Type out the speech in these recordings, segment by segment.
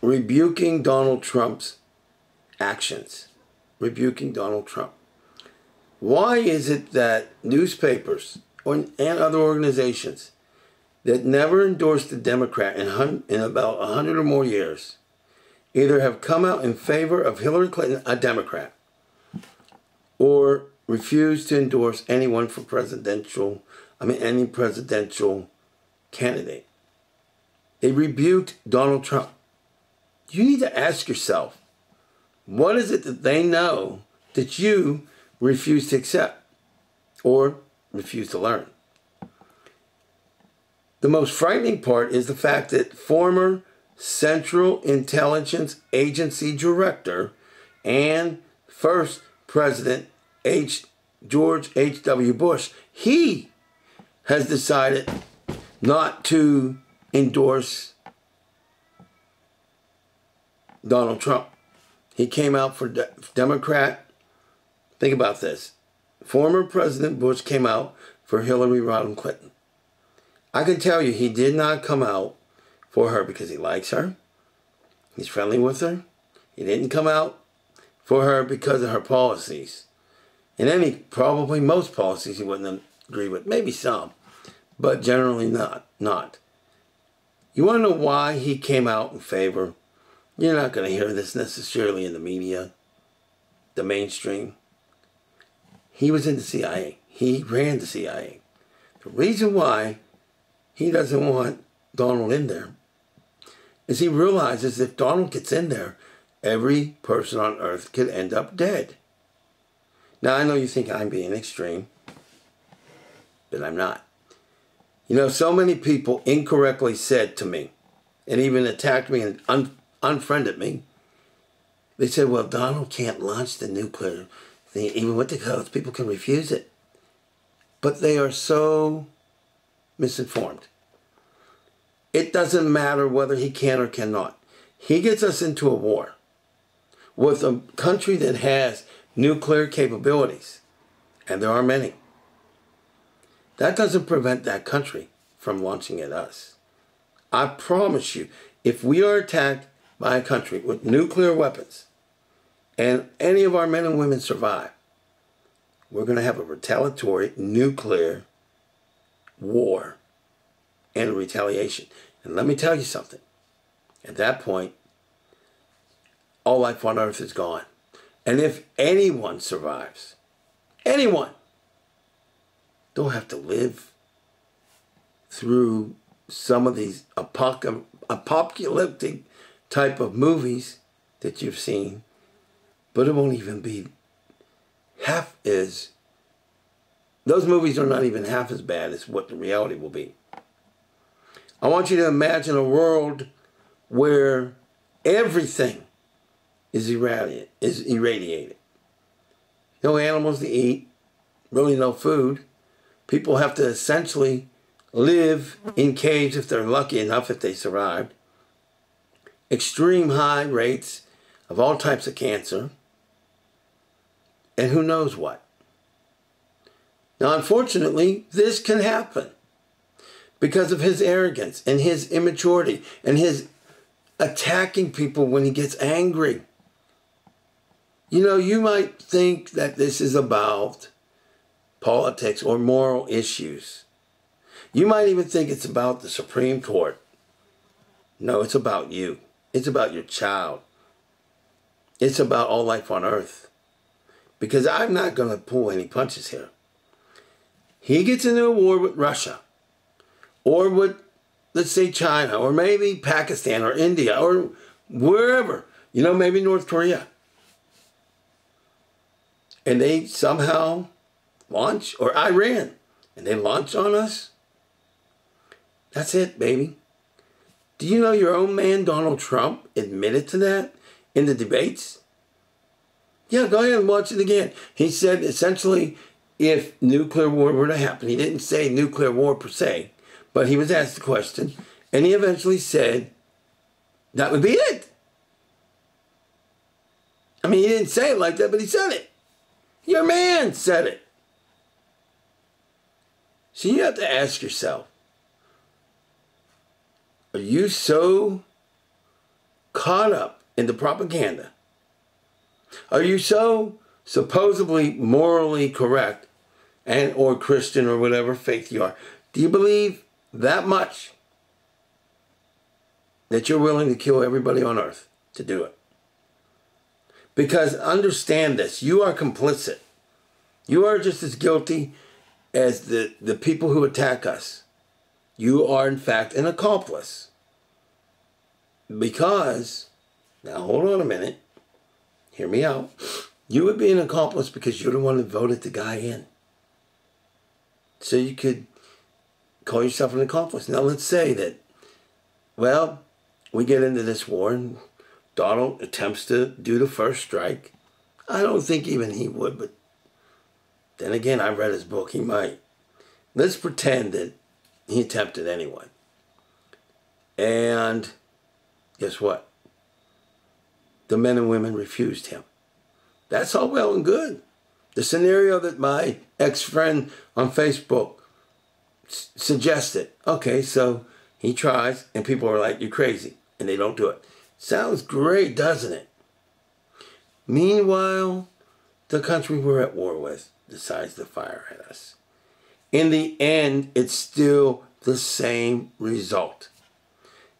rebuking Donald Trump's actions. Rebuking Donald Trump. Why is it that newspapers and other organizations that never endorsed the Democrat in about 100 or more years either have come out in favor of Hillary Clinton, a Democrat, or refused to endorse anyone for any presidential candidate? They rebuked Donald Trump. You need to ask yourself, what is it that they know that you refuse to accept or refuse to learn? The most frightening part is the fact that former Central Intelligence Agency Director and first President George H.W. Bush, he has decided not to endorse Donald Trump. He came out for Democrat. Think about this. Former President Bush came out for Hillary Rodham Clinton. I can tell you he did not come out for her because he likes her. He's friendly with her. He didn't come out for her because of her policies. And probably most policies he wouldn't agree with. Maybe some, but generally not. You want to know why he came out in favor? You're not going to hear this necessarily in the media, the mainstream. He was in the CIA. He ran the CIA. The reason why he doesn't want Donald in there is he realizes if Donald gets in there, every person on earth could end up dead. Now, I know you think I'm being extreme, but I'm not. You know, so many people incorrectly said to me, and even attacked me and unfriended me, they said, well, Donald can't launch the nuclear thing. Even with the codes, people can refuse it. But they are so misinformed. It doesn't matter whether he can or cannot. He gets us into a war with a country that has nuclear capabilities, and there are many. That doesn't prevent that country from launching at us. I promise you, if we are attacked by a country with nuclear weapons and any of our men and women survive, we're going to have a retaliatory nuclear war and a retaliation. And let me tell you something. At that point, all life on earth is gone. And if anyone survives, anyone, don't have to live through some of these apocalyptic type of movies that you've seen, but it won't even be half as, those movies are not even half as bad as what the reality will be. I want you to imagine a world where everything is irradiated. No animals to eat, really no food. People have to essentially live in caves if they're lucky enough, if they survived. Extreme high rates of all types of cancer. And who knows what. Now, unfortunately, this can happen because of his arrogance and his immaturity and his attacking people when he gets angry. You know, you might think that this is about politics or moral issues. You might even think it's about the Supreme Court. No, it's about you. It's about your child. It's about all life on earth. Because I'm not going to pull any punches here. He gets into a war with Russia. Or with, let's say, China. Or maybe Pakistan or India. Or wherever. You know, maybe North Korea. And they somehow launch. Or Iran. And they launch on us. That's it, baby. Do you know your own man, Donald Trump, admitted to that in the debates? Yeah, go ahead and watch it again. He said, essentially, if nuclear war were to happen, he didn't say nuclear war per se, but he was asked the question, and he eventually said, that would be it. I mean, he didn't say it like that, but he said it. Your man said it. So you have to ask yourself, are you so caught up in the propaganda? Are you so supposedly morally correct and or Christian or whatever faith you are? Do you believe that much that you're willing to kill everybody on earth to do it? Because understand this, you are complicit. You are just as guilty as the people who attack us. You are, in fact, an accomplice. Because, now hold on a minute, hear me out. You would be an accomplice because you're the one that voted the guy in. So you could call yourself an accomplice. Now let's say that, well, we get into this war and Donald attempts to do the first strike. I don't think even he would, but then again, I read his book. He might. Let's pretend that he attempted anyway. And guess what? The men and women refused him. That's all well and good. The scenario that my ex-friend on Facebook suggested. Okay, so he tries and people are like, you're crazy. And they don't do it. Sounds great, doesn't it? Meanwhile, the country we're at war with decides to fire at us. In the end, it's still the same result.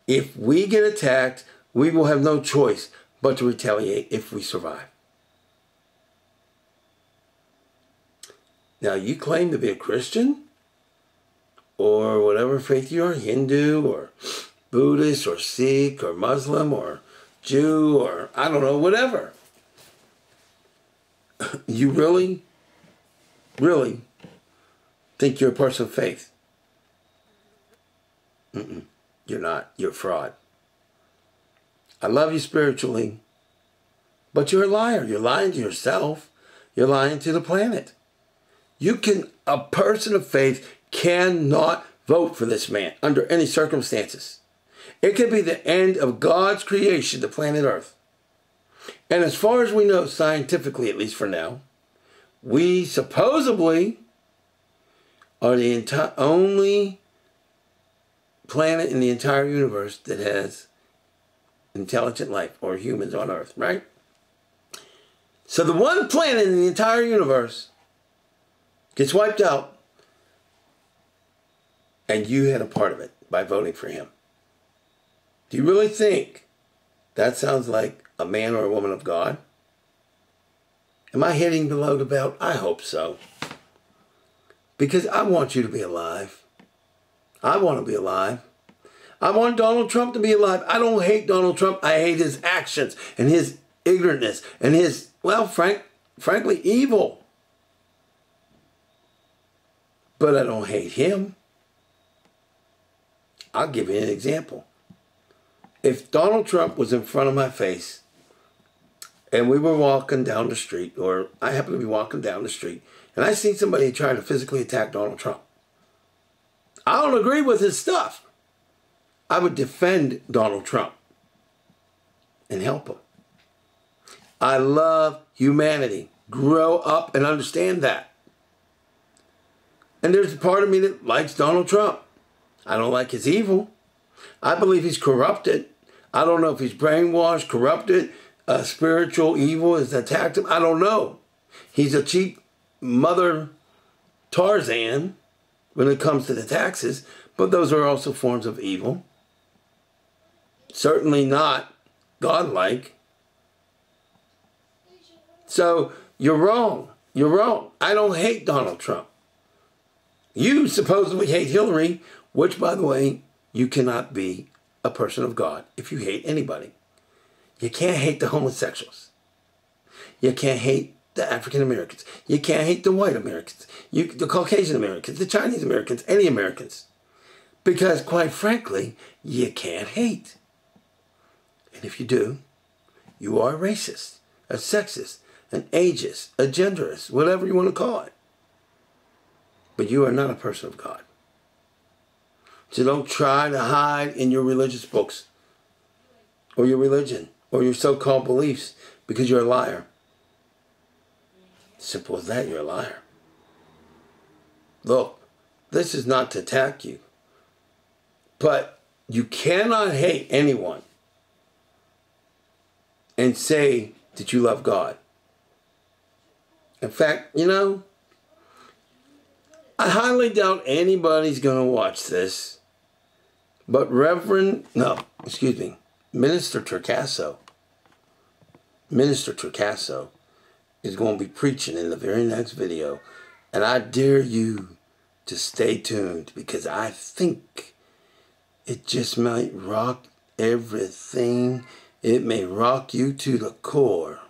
If we get attacked, we will have no choice but to retaliate if we survive. Now, you claim to be a Christian or whatever faith you are, Hindu or Buddhist or Sikh or Muslim or Jew or I don't know, whatever. You really think you're a person of faith? You're not. You're a fraud. I love you spiritually, but you're a liar. You're lying to yourself. You're lying to the planet. A person of faith cannot vote for this man under any circumstances. It could be the end of God's creation, the planet Earth. And as far as we know, scientifically, at least for now, we supposedly are the only planet in the entire universe that has intelligent life, or humans on Earth, right? So the one planet in the entire universe gets wiped out, and you had a part of it by voting for him. Do you really think that sounds like a man or a woman of God? Am I hitting below the belt? I hope so. Because I want you to be alive. I want to be alive. I want Donald Trump to be alive. I don't hate Donald Trump. I hate his actions and his ignorantness and his, well, frankly, evil. But I don't hate him. I'll give you an example. If Donald Trump was in front of my face and we were walking down the street, or I happen to be walking down the street, and I see somebody trying to physically attack Donald Trump, I don't agree with his stuff. I would defend Donald Trump and help him. I love humanity. Grow up and understand that. And there's a part of me that likes Donald Trump. I don't like his evil. I believe he's corrupted. I don't know if he's brainwashed, corrupted, spiritual evil has attacked him. I don't know. He's a cheap mother Tarzan when it comes to the taxes, but those are also forms of evil. Certainly not godlike. So you're wrong. You're wrong. I don't hate Donald Trump. You supposedly hate Hillary, which, by the way, you cannot be a person of God if you hate anybody. You can't hate the homosexuals. You can't hate the African Americans. You can't hate the white Americans, the Caucasian Americans, the Chinese Americans, any Americans. Because, quite frankly, you can't hate. And if you do, you are a racist, a sexist, an ageist, a genderist, whatever you want to call it. But you are not a person of God. So don't try to hide in your religious books or your religion or your so-called beliefs because you're a liar. Simple as that, you're a liar. Look, this is not to attack you, but you cannot hate anyone and say that you love God. In fact, you know, I highly doubt anybody's going to watch this, but Minister Torcaso is going to be preaching in the very next video, and I dare you to stay tuned, because I think it just might rock everything. It may rock you to the core.